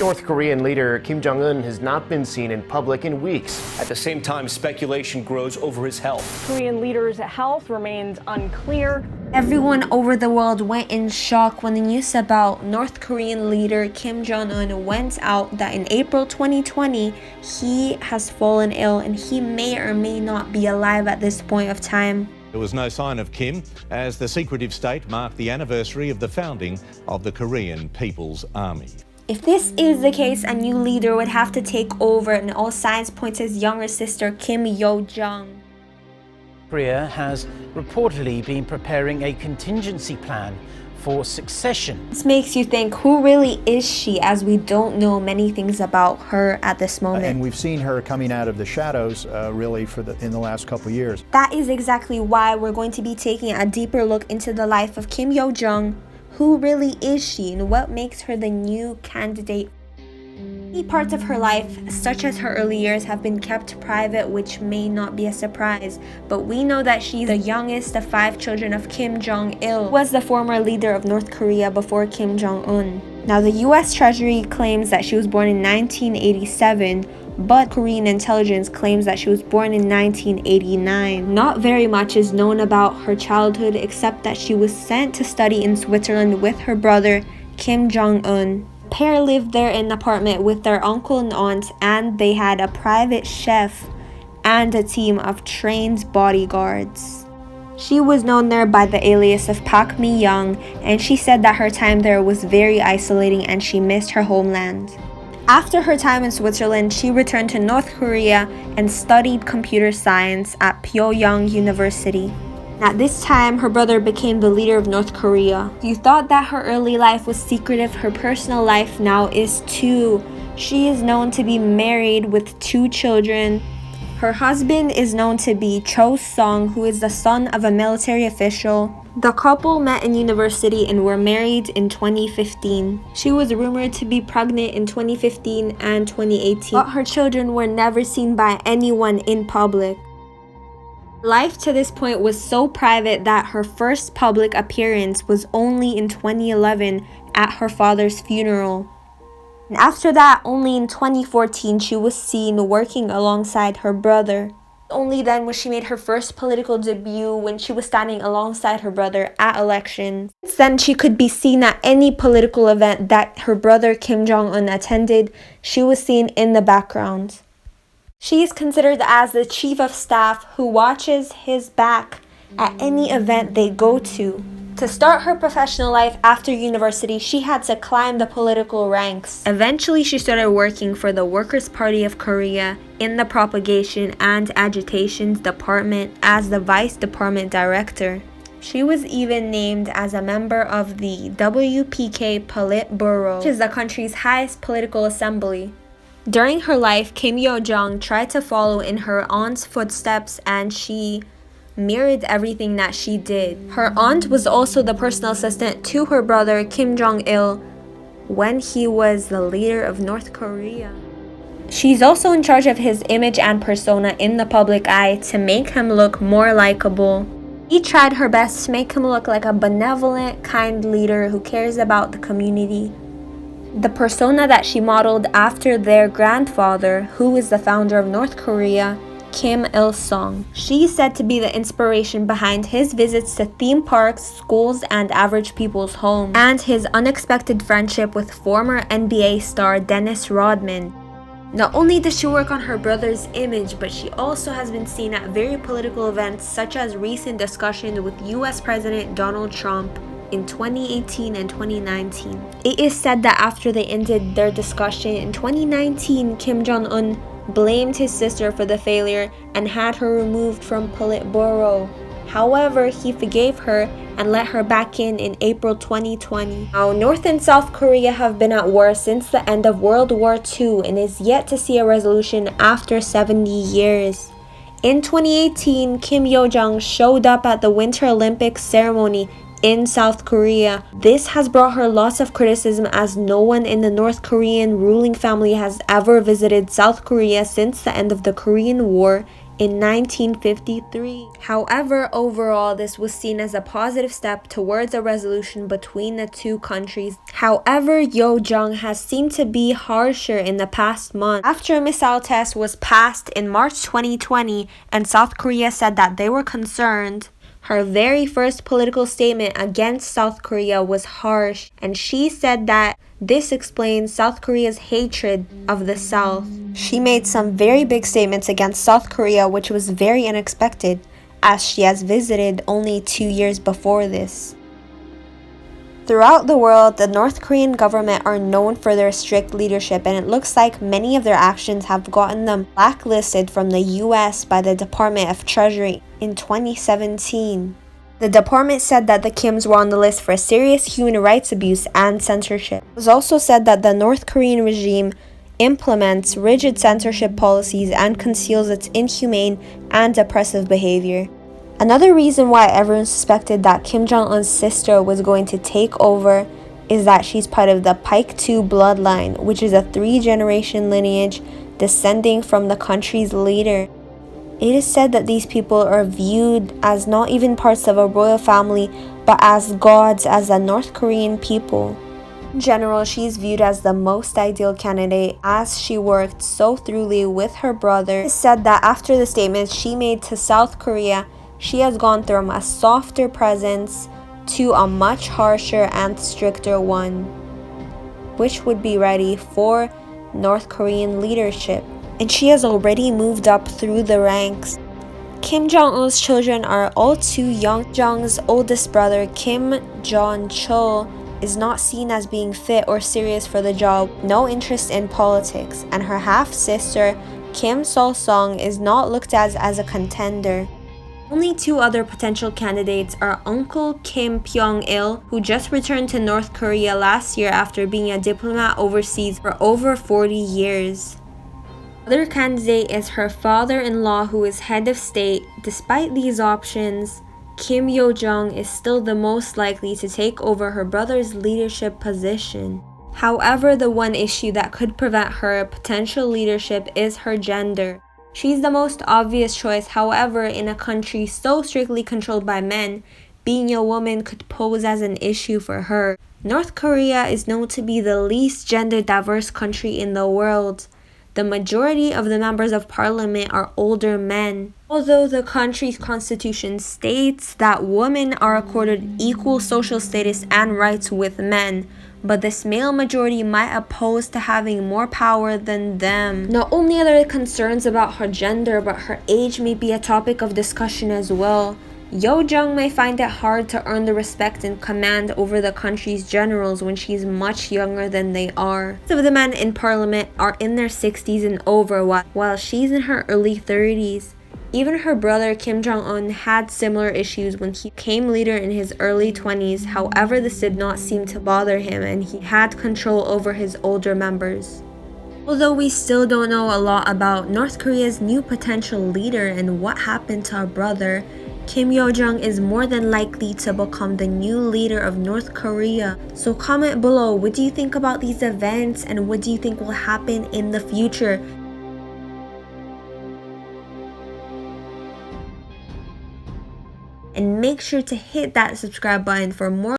North Korean leader Kim Jong Un has not been seen in public in weeks. At the same time, speculation grows over his health. Korean leader's health remains unclear. Everyone over the world went in shock when the news about North Korean leader Kim Jong Un went out that in April 2020, he has fallen ill and he may or may not be alive at this point of time. There was no sign of Kim as the secretive state marked the anniversary of the founding of the Korean People's Army. If this is the case, a new leader would have to take over, and all signs point to his younger sister Kim Yo-jong. Korea has reportedly been preparing a contingency plan for succession. This makes you think, who really is she, as we don't know many things about her at this moment. And we've seen her coming out of the shadows really in the last couple of years. That is exactly why we're going to be taking a deeper look into the life of Kim Yo-jong. Who really is she and what makes her the new candidate? Many parts of her life, such as her early years, have been kept private, which may not be a surprise. But we know that she's the youngest of 5 children of Kim Jong-il, who was the former leader of North Korea before Kim Jong Un. Now, the US Treasury claims that she was born in 1987, but Korean intelligence claims that she was born in 1989. Not very much is known about her childhood except that she was sent to study in Switzerland with her brother, Kim Jong Un. The pair lived there in an apartment with their uncle and aunt, and they had a private chef and a team of trained bodyguards. She was known there by the alias of Pak Mi-young, and she said that her time there was very isolating and she missed her homeland. After her time in Switzerland, she returned to North Korea and studied computer science at Pyongyang University. At this time, her brother became the leader of North Korea. You thought that her early life was secretive, her personal life now is too. She is known to be married with 2 children. Her husband is known to be Cho Sung, who is the son of a military official. The couple met in university and were married in 2015. She was rumored to be pregnant in 2015 and 2018, but her children were never seen by anyone in public. Life to this point was so private that her first public appearance was only in 2011 at her father's funeral. And after that, only in 2014 she was seen working alongside her brother. Only then was she made her first political debut when she was standing alongside her brother at elections. Since then, she could be seen at any political event that her brother Kim Jong Un attended. She was seen in the background. She is considered as the chief of staff who watches his back at any event they go to. To start her professional life after university, she had to climb the political ranks. Eventually, she started working for the Workers' Party of Korea in the Propagation and Agitations Department as the Vice Department Director. She was even named as a member of the WPK Politburo, which is the country's highest political assembly. During her life, Kim Yo-jong tried to follow in her aunt's footsteps and she mirrored everything that she did. Her aunt was also the personal assistant to her brother Kim Jong-il when he was the leader of North Korea. She's also in charge of his image and persona in the public eye to make him look more likable. She tried her best to make him look like a benevolent, kind leader who cares about the community. The persona that she modeled after their grandfather, who is the founder of North Korea, Kim Il-sung. She's said to be the inspiration behind his visits to theme parks, schools, and average people's homes, and his unexpected friendship with former NBA star Dennis Rodman. Not only does she work on her brother's image, but she also has been seen at very political events such as recent discussions with US President Donald Trump in 2018 and 2019. It is said that after they ended their discussion in 2019, Kim Jong Un blamed his sister for the failure and had her removed from Politburo. However, he forgave her and let her back in April 2020. Now, North and South Korea have been at war since the end of World War II and is yet to see a resolution after 70 years. In 2018, Kim Yo-jong showed up at the Winter Olympics ceremony in South Korea. This has brought her lots of criticism as no one in the North Korean ruling family has ever visited South Korea since the end of the Korean War in 1953. However, overall, this was seen as a positive step towards a resolution between the two countries. However, Yo Jong has seemed to be harsher in the past month. After a missile test was passed in March 2020 and South Korea said that they were concerned, her very first political statement against South Korea was harsh, and she said that this explains South Korea's hatred of the South. She made some very big statements against South Korea, which was very unexpected, as she has visited only 2 years before this. Throughout the world, the North Korean government are known for their strict leadership, and it looks like many of their actions have gotten them blacklisted from the US by the Department of Treasury in 2017. The department said that the Kims were on the list for serious human rights abuse and censorship. It was also said that the North Korean regime implements rigid censorship policies and conceals its inhumane and oppressive behavior. Another reason why everyone suspected that Kim Jong Un's sister was going to take over is that she's part of the Pike 2 bloodline, which is a 3-generation lineage descending from the country's leader. It is said that these people are viewed as not even parts of a royal family, but as gods as the North Korean people. In general, she is viewed as the most ideal candidate as she worked so thoroughly with her brother. It is said that after the statements she made to South Korea, she has gone from a softer presence to a much harsher and stricter one, which would be ready for North Korean leadership. And she has already moved up through the ranks. Kim Jong-un's children are all too young. Jong's oldest brother, Kim Jong-chul, is not seen as being fit or serious for the job, no interest in politics, and her half-sister, Kim Sol-sung, is not looked at as a contender. Only 2 other potential candidates are Uncle Kim Pyong-il, who just returned to North Korea last year after being a diplomat overseas for over 40 years. Other candidate is her father-in-law, who is head of state. Despite these options, Kim Yo-jong is still the most likely to take over her brother's leadership position. However, the one issue that could prevent her potential leadership is her gender. She's the most obvious choice. However, in a country so strictly controlled by men, being a woman could pose as an issue for her. North Korea is known to be the least gender diverse country in the world. The majority of the members of parliament are older men. Although the country's constitution states that women are accorded equal social status and rights with men, but this male majority might oppose to having more power than them. Not only are there concerns about her gender, but her age may be a topic of discussion as well. Yo Jong may find it hard to earn the respect and command over the country's generals when she's much younger than they are. Most of the men in parliament are in their 60s and over, while she's in her early 30s. Even her brother Kim Jong Un had similar issues when he became leader in his early 20s. However, this did not seem to bother him, and he had control over his older members. Although we still don't know a lot about North Korea's new potential leader and what happened to her brother, Kim Yo-jong is more than likely to become the new leader of North Korea. So comment below, what do you think about these events and what do you think will happen in the future? And make sure to hit that subscribe button for more